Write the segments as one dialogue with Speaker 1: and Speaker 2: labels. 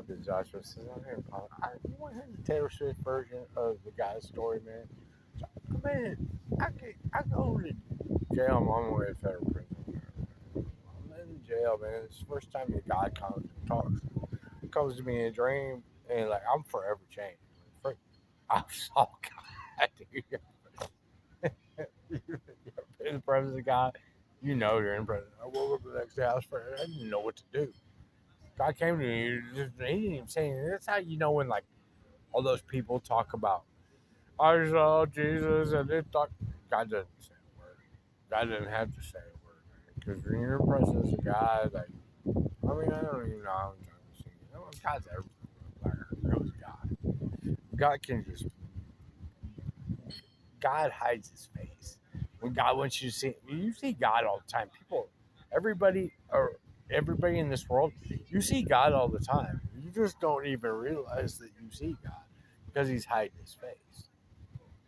Speaker 1: up to Joshua. Says, you want to hear the Taylor Swift version of the guy's story, man? Man, I go to jail. I'm on my way to federal prison. I'm in jail, man. It's the first time the guy comes to me in a dream, and like I'm forever changed. I saw God, dude. You're in front of the guy, you know you're in front. I woke up the next day. I didn't know what to do. God came to me. He didn't even say anything. That's how you know when like all those people talk about I saw Jesus and it talk. God doesn't say a word. God didn't have to say a word because when you're in presence of God, like I don't even know how I'm trying to see. You know, God's everywhere. Like, knows God. God can just God hides His face. When God wants you see God all the time. Everybody, or everybody in this world, you see God all the time. You just don't even realize that you see God because He's hiding His face,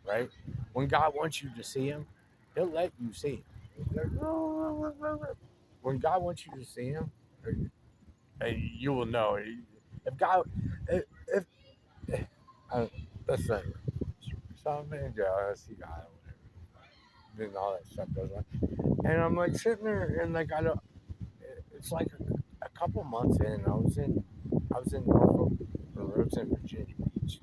Speaker 1: right? When God wants you to see Him, He'll let you see Him. When God wants you to see Him, you will know. If God, if uh, that's the thing. So I'm in jail. I see God, whatever, and all that stuff goes on. And I'm like sitting there, and like I don't. It's like a couple months in. I was in Norfolk, or I was in Virginia Beach,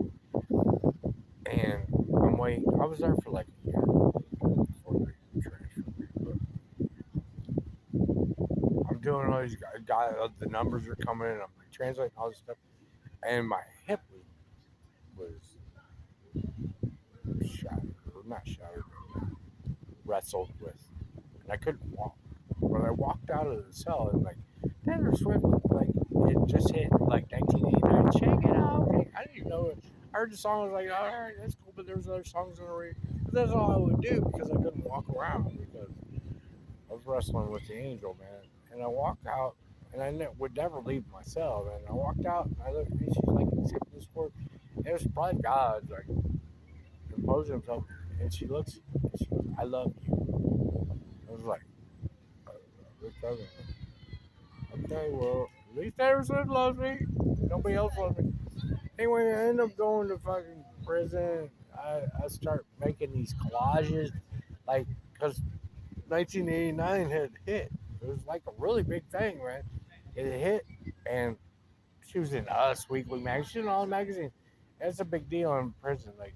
Speaker 1: and I'm waiting. I was there for like a year before they transferred me. But I'm doing all these guys. The numbers are coming in. I'm like translating all this stuff, and my hip was shattered, or not shattered, but wrestled with, and I couldn't walk. When I walked out of the cell, and like Taylor Swift, like it just hit like 1989. Shake it off. I didn't even know it. I heard the song. I was like, all right, that's cool. But there was other songs on the radio. But that's all I would do because I couldn't walk around because I was wrestling with the angel, man. And I walked out, and would never leave my cell. And I walked out, and I looked, and she's like, accepting this word. It was probably God, like imposing himself. And she looks, and she goes, I love you. I was like, uh, okay, well, at least Harrison loves me. Nobody else loves me. Anyway, I end up going to fucking prison. I start making these collages, like, because 1989 had hit. It was like a really big thing, man. It hit, and she was in Us Weekly magazine, all the magazines. That's a big deal in prison, like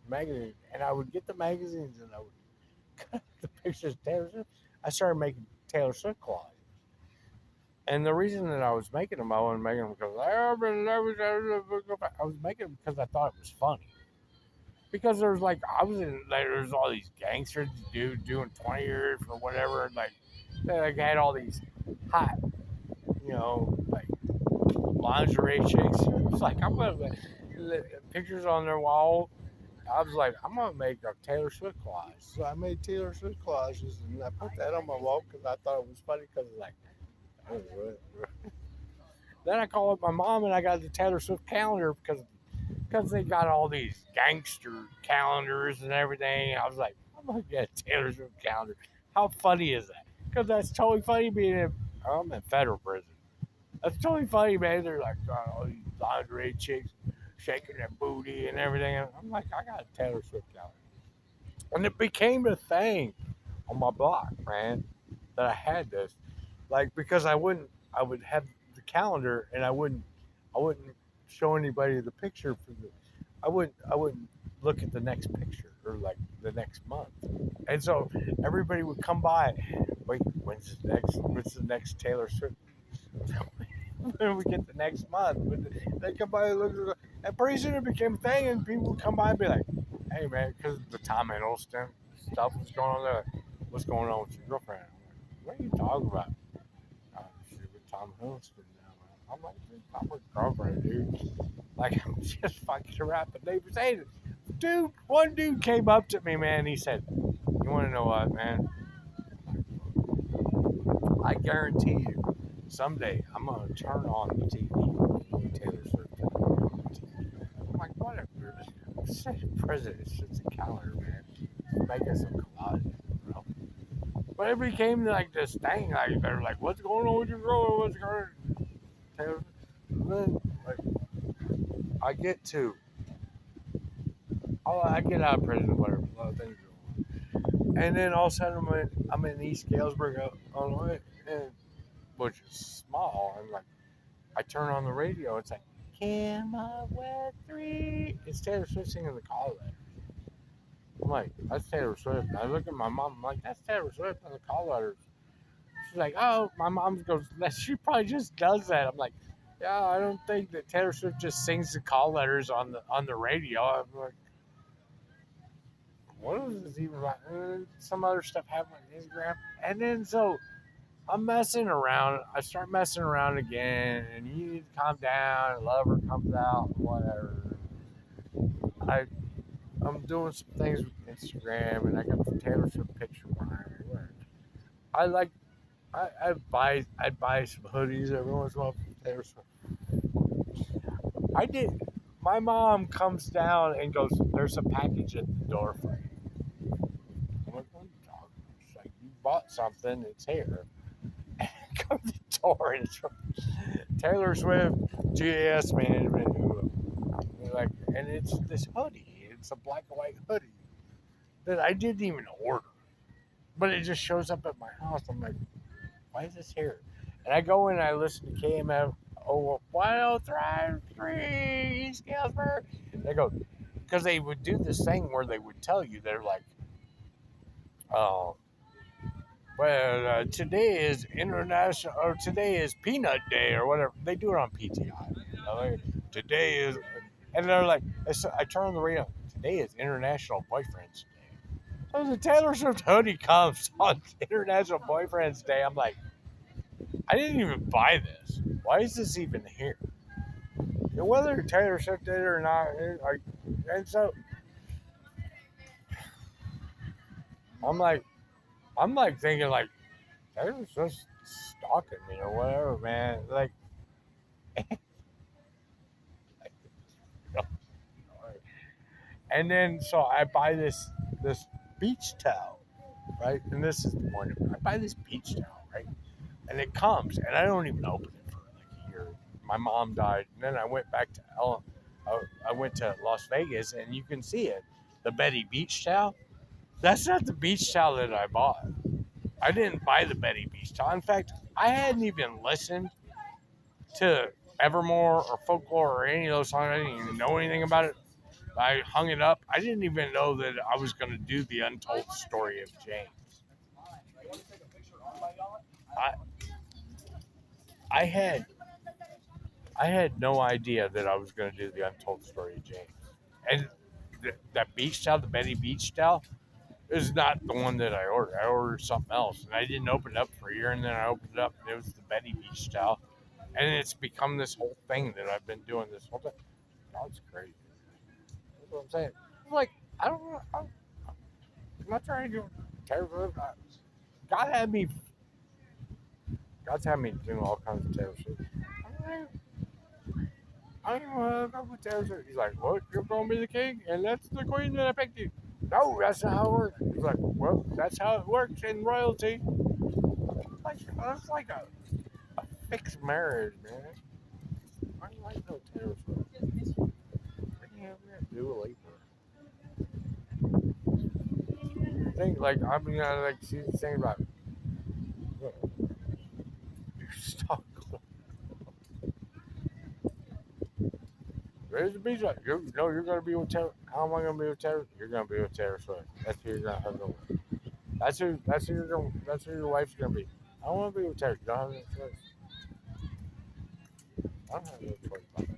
Speaker 1: magazines. And I would get the magazines, and I would cut the pictures of Taylor Swift. I started making Taylor Swift collages. And the reason that I was making them, I wasn't making them because I was making them because I thought it was funny. Because there's like I was in like there's all these gangsters doing 20 years or whatever, and like they like had all these hot, like lingerie chicks. It's like I'm gonna pictures on their wall. I was like, I'm gonna make a Taylor Swift collage. So I made Taylor Swift collages, and I put that on my wall because I thought it was funny. Because like, oh, then I called up my mom and I got the Taylor Swift calendar because they got all these gangster calendars and everything. I was like, I'm gonna get a Taylor Swift calendar. How funny is that? Because that's totally funny I'm in federal prison. That's totally funny, man. They're like all these lingerie chicks shaking their booty and everything. And I'm like, I got a Taylor Swift calendar. And it became a thing on my block, man, that I had this. Like because I would have the calendar and I wouldn't show anybody the picture I wouldn't look at the next picture or like the next month. And so everybody would come by, wait, when's the next Taylor Swift? When we get the next month, but they come by and look at it, and pretty soon it became a thing, and people would come by and be like, "Hey, man," because the Tom Hiddleston stuff was going on there. What's going on with your girlfriend? I'm like, what are you talking about? She's with Tom Hiddleston now. I'm like, "Dude, I'm her girlfriend, dude." Like I'm just fucking around. But they were saying, dude, one dude came up to me, man. He said, "You want to know what, man? I guarantee you, someday I'm gonna turn on the TV when Taylor Swift on the TV." I'm like, whatever. It's president. It's just a calendar, man. Make us some collages, bro. But it became like this thing. Like they're like, "What's going on with your girl? What's going on?" Taylor. Like, I get to, oh, I get out of prison, whatever, a lot of things go on. And then all of a sudden I'm in East Galesburg, Illinois, and which is small, and like I turn on the radio, it's like, "Can my wet three?" It's Taylor Swift singing the call letter. I'm like, "That's Taylor Swift." And I look at my mom, I'm like, "That's Taylor Swift on the call letters." She's like, "Oh," my mom goes, "She probably just does that." I'm like, "Yeah, I don't think that Taylor Swift just sings the call letters on the radio." I'm like, "What is this even about?" Some other stuff happened on Instagram, and then so I'm messing around. I start messing around again, and you need to calm down. Lover comes out, whatever. I I'm doing some things with Instagram, and I got the Taylor Swift picture behind me. I like I buy some hoodies every once in a while from Taylor Swift. I did. My mom comes down and goes, "There's a package at the door for you." I'm like, "What are you talking about?" She's like, "You bought something. It's here." And I come to the door, and it's from Taylor Swift GAS management. Like, and it's this hoodie. It's a black and white hoodie that I didn't even order, but it just shows up at my house. I'm like, "Why is this here?" And I go in and I listen to KMF 1033 East Galesburg. They go, because they would do this thing where they would tell you, they're like, "Oh, well, today is international, or today is Peanut Day, or whatever." They do it on PTI. Like, today is, and they're like, I turn on the radio. Today is International Boyfriend's Day. So the Taylor Swift hoodie comes on International Boyfriend's Day. I'm like, I didn't even buy this. Why is this even here? And whether Taylor Swift did it or not, and so I'm like, thinking like, Taylor Swift's stalking me or whatever, man. Like, and then so I buy this beach towel, right? And this is the point of it. I buy this beach towel, right? And it comes, and I don't even open it for like a year. My mom died, and then I went back to I went to Las Vegas, and you can see it. The Betty Beach towel. That's not the beach towel that I bought. I didn't buy the Betty Beach towel. In fact, I hadn't even listened to Evermore or Folklore or any of those songs. I didn't even know anything about it. I hung it up. I didn't even know that I was going to do the untold story of James. I, I had no idea that I was going to do the untold story of James. And that beach towel, the Betty Beach towel, is not the one that I ordered. I ordered something else, and I didn't open it up for a year. And then I opened it up, and it was the Betty Beach towel, and it's become this whole thing that I've been doing this whole time. God's crazy. That's what I'm saying. It's like, I don't know. I'm not trying to do terrible. God had me. God's had me doing all kinds of terrible shit. I don't want to go with Taylor Swift. He's like, "What? You're going to be the king, and that's the queen that I picked you." No, that's not how it works. He's like, "Well, that's how it works in royalty." Like, that's like a fixed marriage, man. I don't like no Taylor Swift. I can't have that Dua Lipa. Think like I mean, like she's saying about you stop. There's the beach. Like, you're gonna be with Taylor. How am I gonna be with Taylor? You're gonna be with Taylor Swift. That's who you're gonna have no. That's who. That's who your wife's gonna be. I don't want to be with Taylor. You don't have no choice. I don't have no choice about